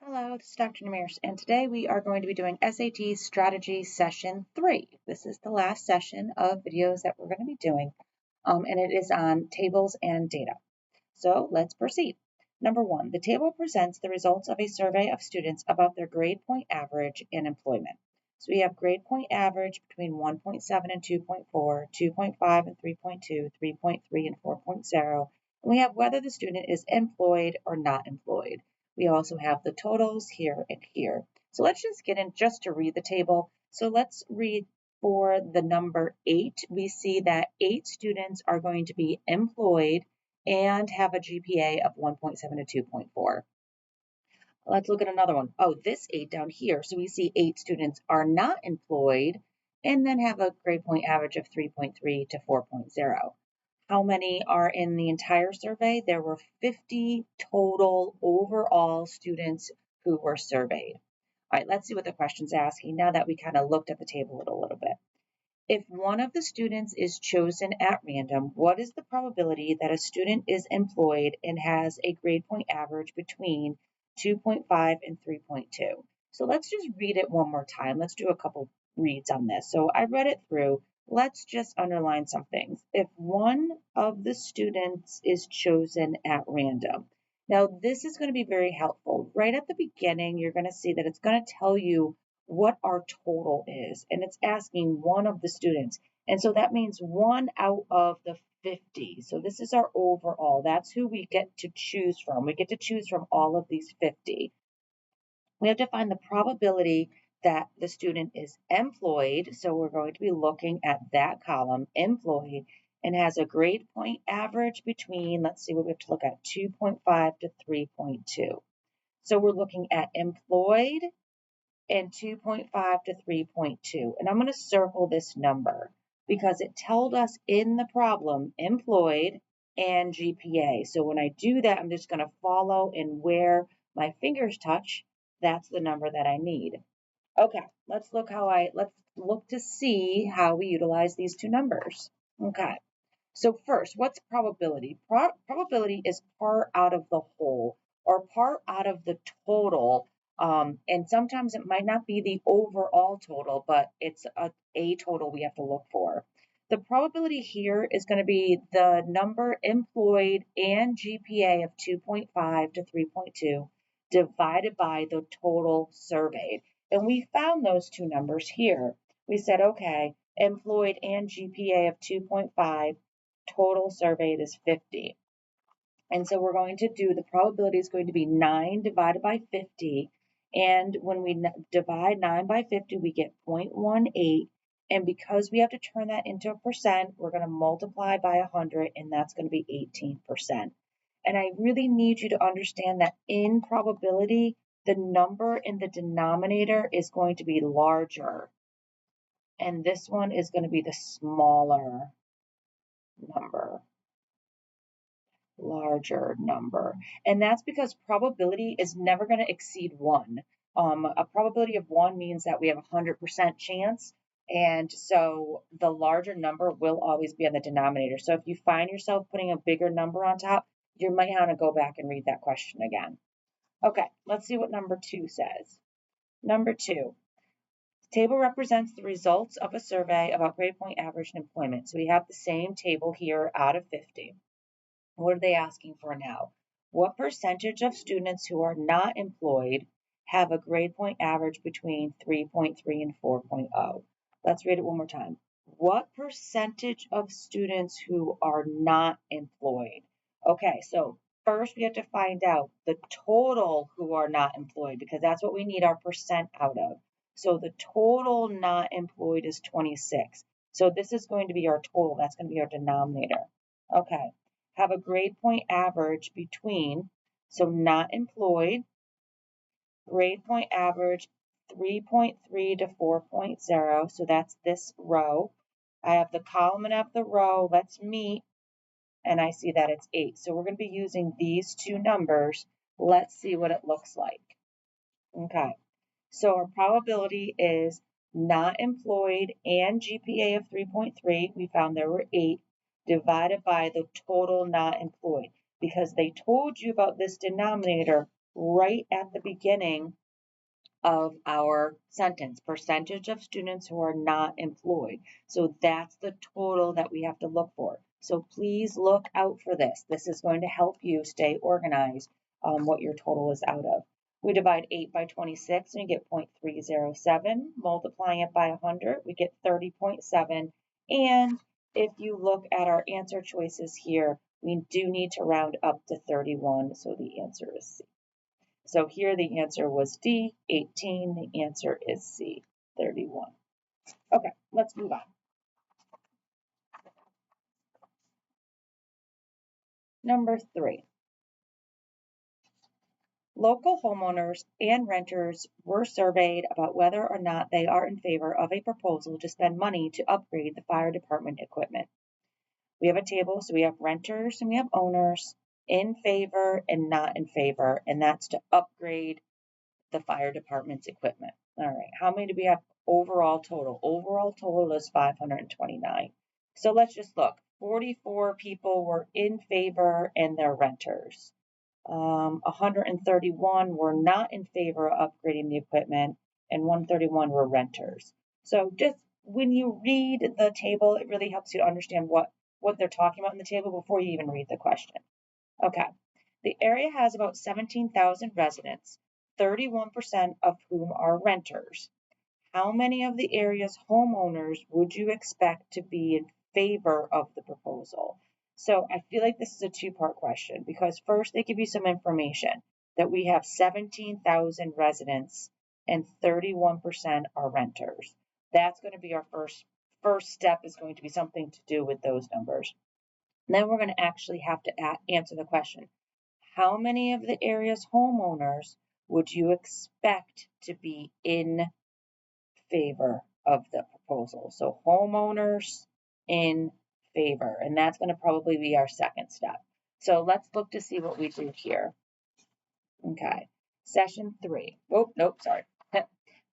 Hello, this is Dr. Namirs, and today we are going to be doing SAT Strategy Session 3. This is the last session of videos that we're going to be doing, and it is on tables and data. So let's proceed. Number 1, the table presents the results of a survey of students about their grade point average and employment. So we have grade point average between 1.7 and 2.4, 2.5 and 3.2, 3.3 and 4.0, and we have whether the student is employed or not employed. We also have the totals here and here. So let's just get in just to read the table. So let's read for the number 8. We see that 8 students are going to be employed and have a GPA of 1.7 to 2.4. Let's look at another one. Oh, this 8 down here. So we see 8 students are not employed and then have a grade point average of 3.3 to 4.0. How many are in the entire survey? There were 50 total overall students who were surveyed. All right, let's see what the question's asking now that we kind of looked at the table a little bit. If one of the students is chosen at random, what is the probability that a student is employed and has a grade point average between 2.5 and 3.2? So let's just read it one more time. Let's do a couple reads on this. So I read it through. Let's just underline some things. If one of the students is chosen at random. Now, this is going to be very helpful. Right at the beginning, you're going to see that it's going to tell you what our total is, and it's asking one of the students. And so that means 1 out of the 50. So this is our overall. That's who we get to choose from. We get to choose from all of these 50. We have to find the probability that the student is employed. So we're going to be looking at that column, employed, and has a grade point average between, let's see what we have to look at, 2.5 to 3.2. So we're looking at employed and 2.5 to 3.2. And I'm going to circle this number because it told us in the problem employed and GPA. So when I do that, I'm just going to follow and where my fingers touch, that's the number that I need. Okay, let's look to see how we utilize these two numbers. Okay. So first, what's probability? Probability is part out of the whole or part out of the total. And sometimes it might not be the overall total, but it's a total we have to look for. The probability here is going to be the number employed and GPA of 2.5 to 3.2 divided by the total surveyed. And we found those two numbers here. We said, okay, employed and GPA of 2.5, total surveyed is 50. And so we're going to do, the probability is going to be 9 divided by 50. And when we divide 9 by 50, we get 0.18. And because we have to turn that into a percent, we're going to multiply by 100, and that's going to be 18%. And I really need you to understand that in probability, the number in the denominator is going to be larger. And this one is going to be the smaller number. Larger number. And that's because probability is never going to exceed 1. A probability of 1 means that we have a 100% chance. And so the larger number will always be on the denominator. So if you find yourself putting a bigger number on top, you might want to go back and read that question again. Okay, let's see what number 2 says. Number 2, the table represents the results of a survey about grade point average and employment. So we have the same table here out of 50. What are they asking for now? What percentage of students who are not employed have a grade point average between 3.3 and 4.0? Let's read it one more time. What percentage of students who are not employed? Okay, so first we have to find out the total who are not employed because that's what we need our percent out of. So the total not employed is 26. So this is going to be our total. That's going to be our denominator. Okay, have a grade point average between, so not employed, grade point average 3.3 to 4.0, so that's this row. I have the column and I have the row, let's meet, and I see that it's 8. So we're going to be using these two numbers. Let's see what it looks like. Okay, so our probability is not employed and GPA of 3.3. We found there were 8 divided by the total not employed. Because they told you about this denominator, right at the beginning of our sentence, percentage of students who are not employed. So that's the total that we have to look for. So please look out for this. This is going to help you stay organized on what your total is out of. We divide 8 by 26 and we get 0.307. Multiplying it by 100, we get 30.7. And if you look at our answer choices here, we do need to round up to 31, so the answer is C. So here the answer was D, 18. The answer is C, 31. Okay, let's move on. Number 3. Local homeowners and renters were surveyed about whether or not they are in favor of a proposal to spend money to upgrade the fire department equipment. We have a table, so we have renters and we have owners, in favor and not in favor, and that's to upgrade the fire department's equipment. All right, how many do we have overall total? Overall total is 529. So let's just look. 44 people were in favor and they're renters. 131 were not in favor of upgrading the equipment, and 131 were renters. So just when you read the table, it really helps you to understand what they're talking about in the table before you even read the question. Okay, the area has about 17,000 residents, 31% of whom are renters. How many of the area's homeowners would you expect to be in favor of the proposal? So I feel like this is a two-part question because first they give you some information that we have 17,000 residents and 31% are renters. That's going to be our first step, is going to be something to do with those numbers. And then we're going to actually have to answer the question, how many of the area's homeowners would you expect to be in favor of the proposal? So homeowners in favor, and that's going to probably be our second step. So let's look to see what we do here. Okay, session 3. Oh, nope, sorry.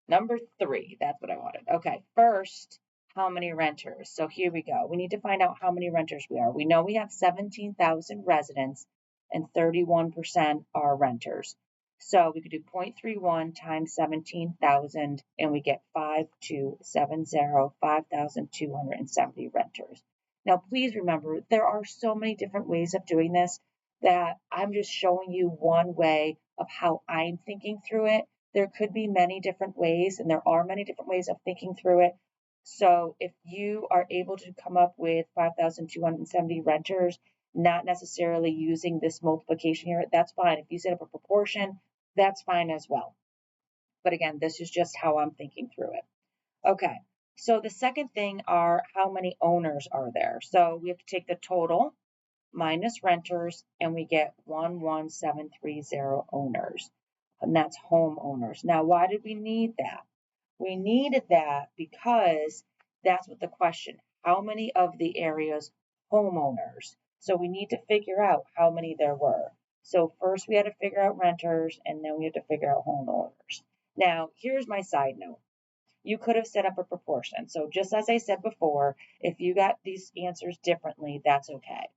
Number 3, that's what I wanted. Okay, first, how many renters? So here we go. We need to find out how many renters we are. We know we have 17,000 residents and 31% are renters. So we could do 0.31 times 17,000 and we get 5,270 renters. Now, please remember, there are so many different ways of doing this that I'm just showing you one way of how I'm thinking through it. There could be many different ways, and there are many different ways of thinking through it. So if you are able to come up with 5,270 renters, not necessarily using this multiplication here, that's fine. If you set up a proportion, that's fine as well. But again, this is just how I'm thinking through it. Okay, so the second thing are how many owners are there. So we have to take the total minus renters, and we get 11730 owners, and that's homeowners. Now, why did we need that? We needed that because that's what the question, how many of the area's homeowners? So we need to figure out how many there were. So first we had to figure out renters, and then we had to figure out homeowners. Now, here's my side note. You could have set up a proportion. So just as I said before, if you got these answers differently, that's okay.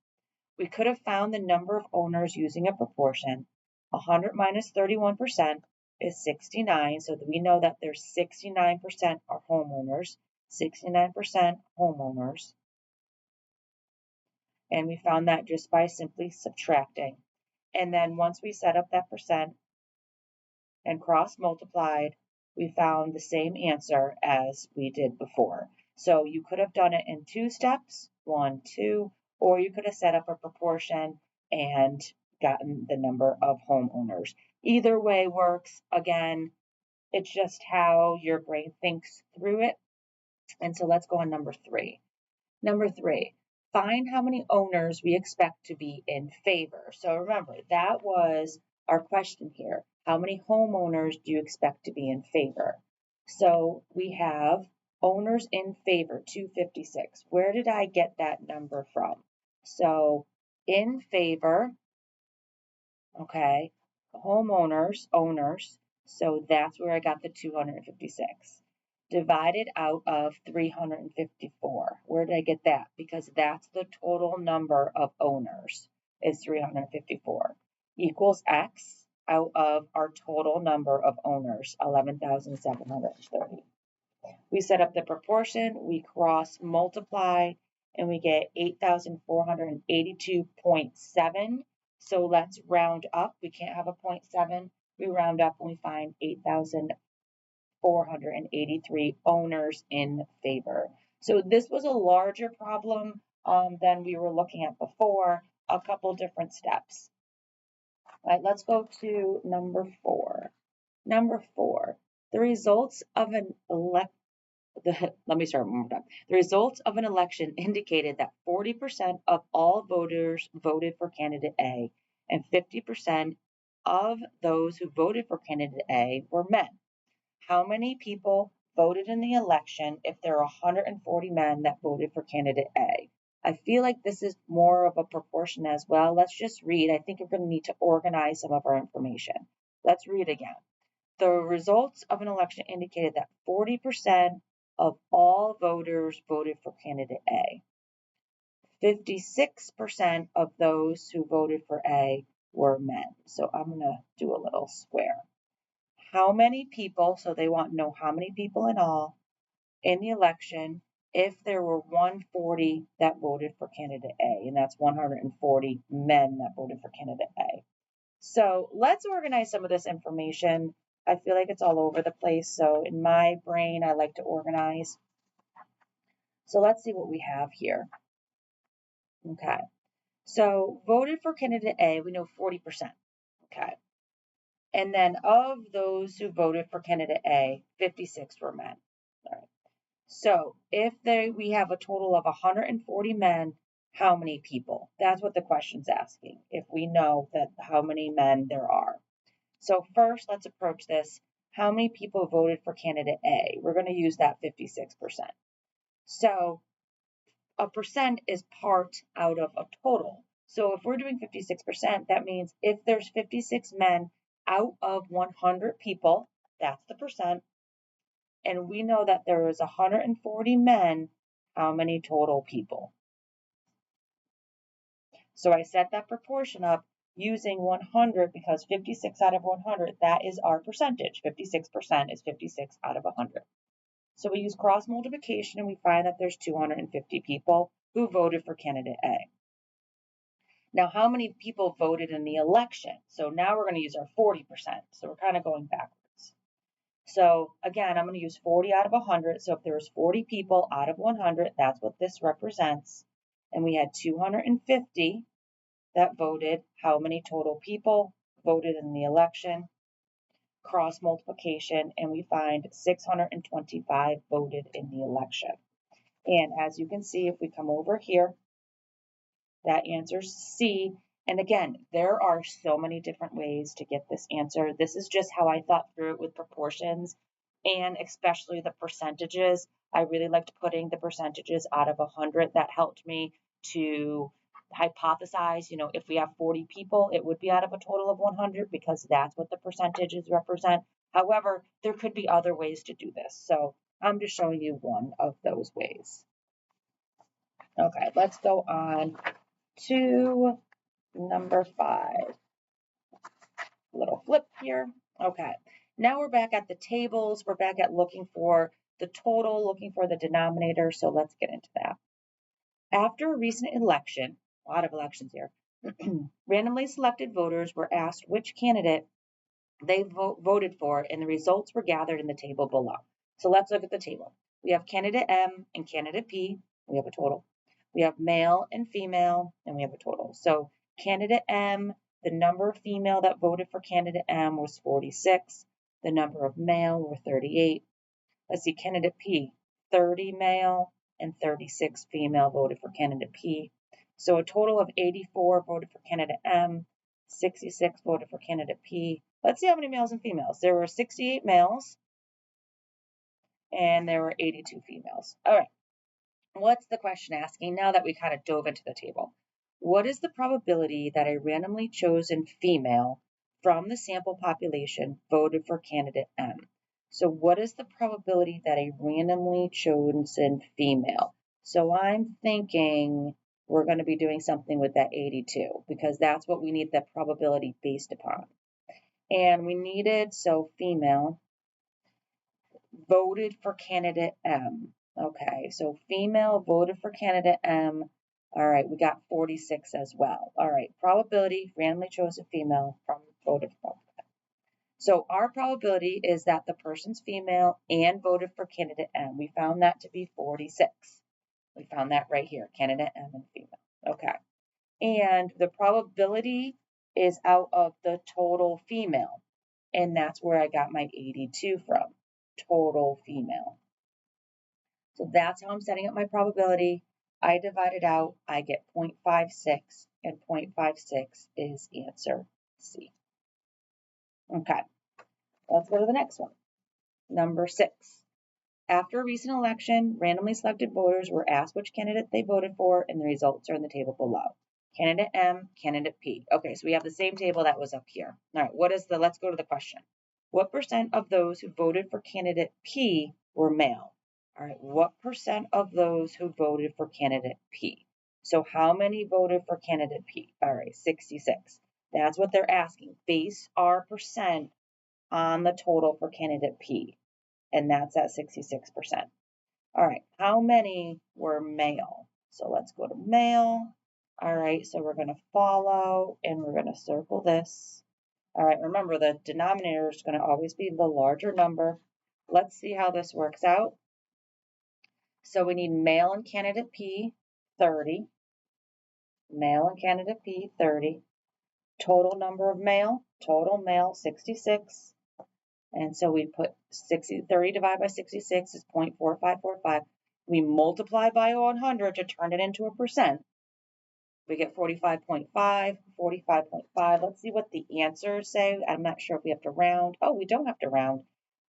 We could have found the number of owners using a proportion. 100 minus 31% is 69, so that we know that there's 69% are homeowners, 69% homeowners. And we found that just by simply subtracting. And then once we set up that percent and cross multiplied, we found the same answer as we did before. So you could have done it in 2 steps, 1, 2, or you could have set up a proportion and gotten the number of homeowners. Either way works. Again, it's just how your brain thinks through it. And so let's go on number 3. Number 3, find how many owners we expect to be in favor. So remember, that was our question here. How many homeowners do you expect to be in favor? So we have owners in favor, 256. Where did I get that number from? So in favor, okay, homeowners, owners. So that's where I got the 256. Divided out of 354. Where did I get that? Because that's the total number of owners is 354. Equals X. out of our total number of owners, 11,730. We set up the proportion, we cross multiply, and we get 8,482.7. So let's round up. We can't have a 0.7. We round up and we find 8,483 owners in favor. So this was a larger problem than we were looking at before, a couple different steps. All right, let's go to number 4. Number 4, the results of an let me start one more time. The results of an election indicated that 40% of all voters voted for candidate A, and 50% of those who voted for candidate A were men. How many people voted in the election if there are 140 men that voted for candidate A? I feel like this is more of a proportion as well. Let's just read. I think we're going to need to organize some of our information. Let's read again. The results of an election indicated that 40% of all voters voted for candidate A. 56% of those who voted for A were men. So I'm going to do a little square. How many people, so they want to know how many people in all in the election if there were 140 that voted for candidate A, and that's 140 men that voted for candidate A. So let's organize some of this information. I feel like it's all over the place. So in my brain, I like to organize. So let's see what we have here. Okay. So voted for candidate A, we know 40%. Okay. And then of those who voted for candidate A, 56 were men. All right. So if we have a total of 140 men, how many people? That's what the question's asking. If we know that how many men there are. So first, let's approach this. How many people voted for candidate A? We're going to use that 56%. So a percent is part out of a total. So if we're doing 56%, that means if there's 56 men out of 100 people, that's the percent. And we know that there is 140 men, how many total people? So I set that proportion up using 100 because 56 out of 100, that is our percentage. 56% is 56 out of 100. So we use cross multiplication and we find that there's 250 people who voted for candidate A. Now, how many people voted in the election? So now we're going to use our 40%. So we're kind of going backwards. So again, I'm going to use 40 out of 100. So if there was 40 people out of 100, that's what this represents. And we had 250 that voted. How many total people voted in the election? Cross multiplication, and we find 625 voted in the election. And as you can see, if we come over here, that answer's C. And again, there are so many different ways to get this answer. This is just how I thought through it with proportions and especially the percentages. I really liked putting the percentages out of 100. That helped me to hypothesize, if we have 40 people, it would be out of a total of 100 because that's what the percentages represent. However, there could be other ways to do this. So I'm just showing you one of those ways. Okay, let's go on to number 5. A little flip here. Okay, now we're back at the tables. We're back at looking for the total, looking for the denominator. So let's get into that. After a recent election, a lot of elections here, randomly selected voters were asked which candidate they voted for, and the results were gathered in the table below. So let's look at the table. We have candidate M and candidate P. We have a total. We have male and female, and we have a total. So candidate M, the number of female that voted for candidate M was 46. The number of male were 38. Let's see, candidate P, 30 male and 36 female voted for candidate P. So a total of 84 voted for candidate M, 66 voted for candidate P. Let's see how many males and females. There were 68 males and there were 82 females. All right. What's the question asking now that we kind of dove into the table? What is the probability that a randomly chosen female from the sample population voted for candidate M? So what is the probability that a randomly chosen female? So I'm thinking we're going to be doing something with that 82 because that's what we need that probability based upon. And we needed, so female, voted for candidate M. Okay, so female voted for candidate M. All right, we got 46 as well. All right, probability, randomly chosen female from voted for. So our probability is that the person's female and voted for candidate M. We found that to be 46. We found that right here, candidate M and female. Okay. And the probability is out of the total female. And that's where I got my 82 from, total female. So that's how I'm setting up my probability. I divide it out, I get 0.56, and 0.56 is answer C. Okay, let's go to the next one. Number 6. After a recent election, randomly selected voters were asked which candidate they voted for, and the results are in the table below. Candidate M, candidate P. Okay, so we have the same table that was up here. All right, let's go to the question. What percent of those who voted for candidate P were male? All right, what percent of those who voted for candidate P? So how many voted for candidate P? All right, 66. That's what they're asking. Base our percent on the total for candidate P, and that's at 66%. All right, how many were male? So let's go to male. All right, so we're going to follow, and we're going to circle this. All right, remember the denominator is going to always be the larger number. Let's see how this works out. So we need male and candidate P, 30. Male and candidate P, 30. Total number of male, total male, 66. And so we put 30 divided by 66 is 0.4545. We multiply by 100 to turn it into a percent. We get 45.5, 45.5. Let's see what the answers say. I'm not sure if we have to round. Oh, we don't have to round.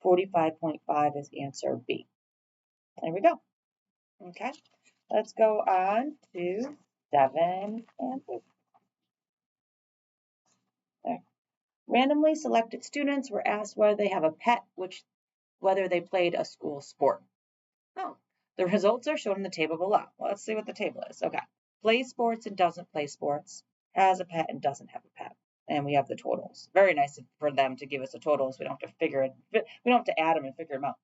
45.5 is answer B. There we go. Okay, let's go on to 7 and 8. There. Randomly selected students were asked whether they have a pet, whether they played a school sport. Oh, the results are shown in the table below. Well, let's see what the table is. Okay, plays sports and doesn't play sports, has a pet and doesn't have a pet. And we have the totals. Very nice for them to give us the totals. We don't have to figure it. We don't have to add them and figure them out.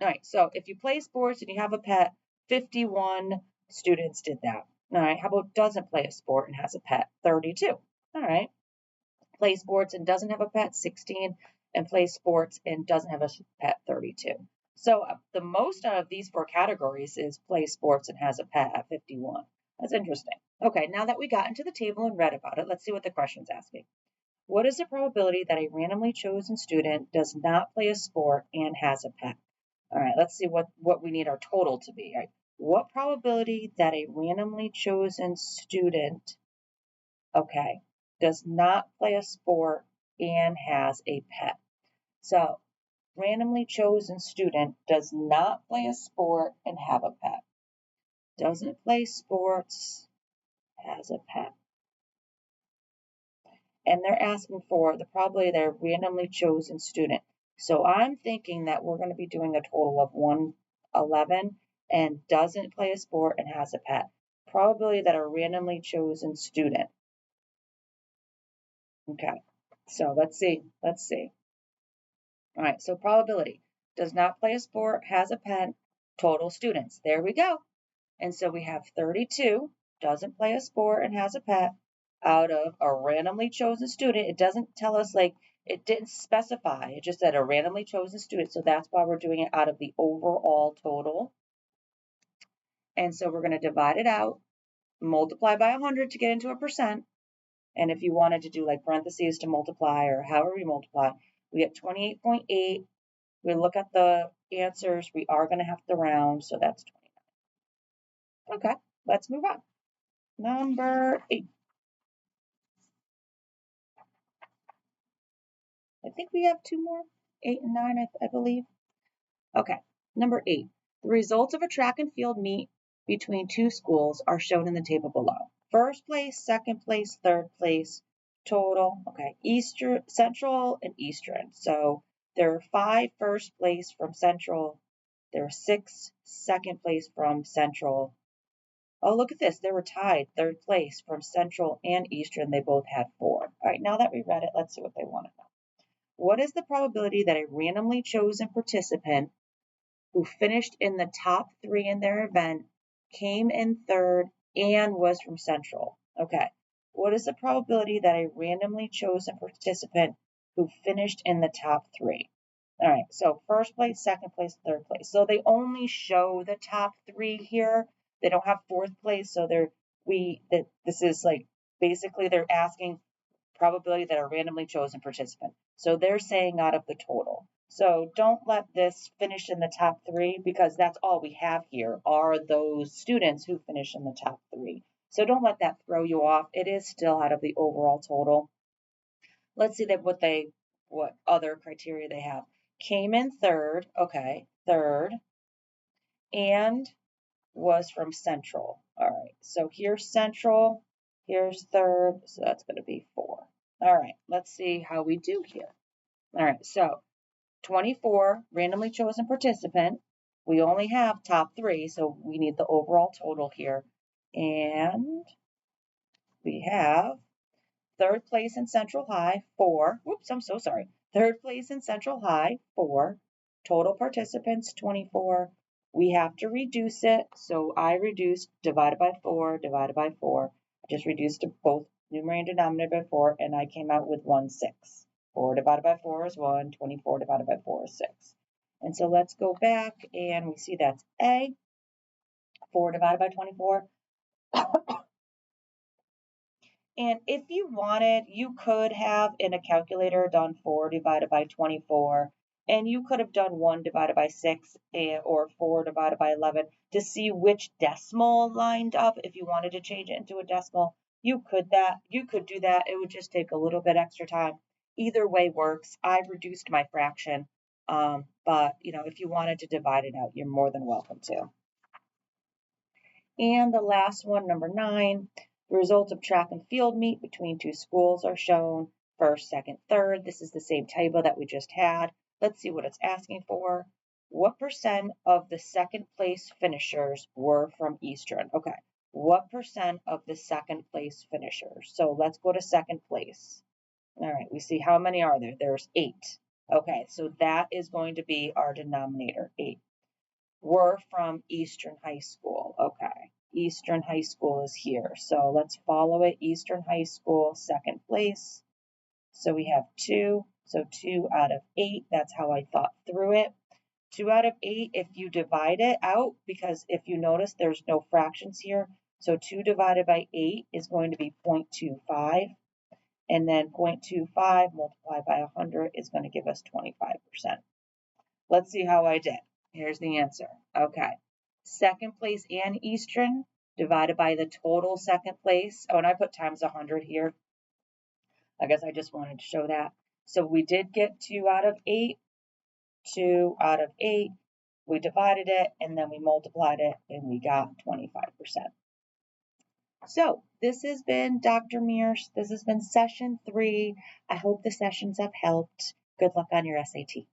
All right, so if you play sports and you have a pet, 51 students did that. All right, how about doesn't play a sport and has a pet? 32. All right, play sports and doesn't have a pet? 16. And play sports and doesn't have a pet? 32. So the most out of these 4 categories is play sports and has a pet at 51. That's interesting. Okay, now that we got into the table and read about it, let's see what the question's asking. What is the probability that a randomly chosen student does not play a sport and has a pet? All right, let's see what we need our total to be. Right? What probability that a randomly chosen student, okay, does not play a sport and has a pet? So, randomly chosen student does not play a sport and have a pet. Doesn't play sports, has a pet. And they're asking for the probability they're randomly chosen student. So I'm thinking that we're going to be doing a total of 111 and doesn't play a sport and has a pet. Probability that a randomly chosen student. Okay, so let's see. All right, so probability does not play a sport, has a pet, total students. There we go. And so we have 32, doesn't play a sport and has a pet, out of a randomly chosen student. It doesn't tell us, like, it didn't specify. It just said a randomly chosen student. So that's why we're doing it out of the overall total. And so we're going to divide it out, multiply by 100 to get into a percent. And if you wanted to do like parentheses to multiply or however we multiply, we get 28.8. We look at the answers. We are going to have to round. So that's 29. Okay, let's move on. Number 8. I think we have 2 more, 8 and 9, I believe. Okay, number 8. The results of a track and field meet between 2 schools are shown in the table below. First place, second place, third place, total. Okay, Central and Eastern. So there are 5 first place from Central. There are 6 second place from Central. Oh, look at this. They were tied third place from Central and Eastern. They both had 4. All right, now that we read it, let's see what they want to know. What is the probability that a randomly chosen participant who finished in the top 3 in their event came in third and was from Central? Okay. What is the probability that a randomly chosen participant who finished in the top 3? All right, so first place, second place, third place. So they only show the top 3 here. They don't have fourth place, so this is like basically they're asking probability that a randomly chosen participant. So they're saying out of the total. So don't let this finish in the top 3 because that's all we have here are those students who finish in the top 3. So don't let that throw you off. It is still out of the overall total. Let's see what other criteria they have. Came in third, okay, third, and was from Central. All right, so here's Central, here's third, so that's going to be 4. All right, let's see how we do here. All right, so 24, randomly chosen participant. We only have top 3, so we need the overall total here. And we have third place in Central High, 4. Whoops, I'm so sorry. Third place in Central High, 4. Total participants, 24. We have to reduce it, so I reduced divided by 4, divided by 4. I just reduced both numerator and denominator by 4, and I came out with 1, 6. 4 divided by 4 is 1, 24 divided by 4 is 6. And so let's go back, and we see that's A, 4 divided by 24. And if you wanted, you could have in a calculator done 4 divided by 24, and you could have done 1 divided by 6 or 4 divided by 11 to see which decimal lined up. If you wanted to change it into a decimal, you could do that. It would just take a little bit extra time. Either way works. I've reduced my fraction, but if you wanted to divide it out, you're more than welcome to. And the last one, number 9, the results of track and field meet between 2 schools are shown, first, second, third. This is the same table that we just had. Let's see what it's asking for. What percent of the second place finishers were from Eastern? Okay, what percent of the second place finishers? So let's go to second place. All right, we see how many are there? There's 8. Okay, so that is going to be our denominator, 8. Were from Eastern High School. Okay, Eastern High School is here. So let's follow it. Eastern High School, second place. So we have 2. So 2 out of 8. That's how I thought through it. 2 out of 8, if you divide it out, because if you notice, there's no fractions here. So 2 divided by 8 is going to be 0.25. And then 0.25 multiplied by 100 is going to give us 25%. Let's see how I did. Here's the answer. Okay. Second place and Eastern divided by the total second place. Oh, and I put times 100 here. I guess I just wanted to show that. So we did get 2 out of 8. 2 out of 8. We divided it and then we multiplied it and we got 25%. So this has been Dr. Mears. This has been session 3. I hope the sessions have helped. Good luck on your SAT.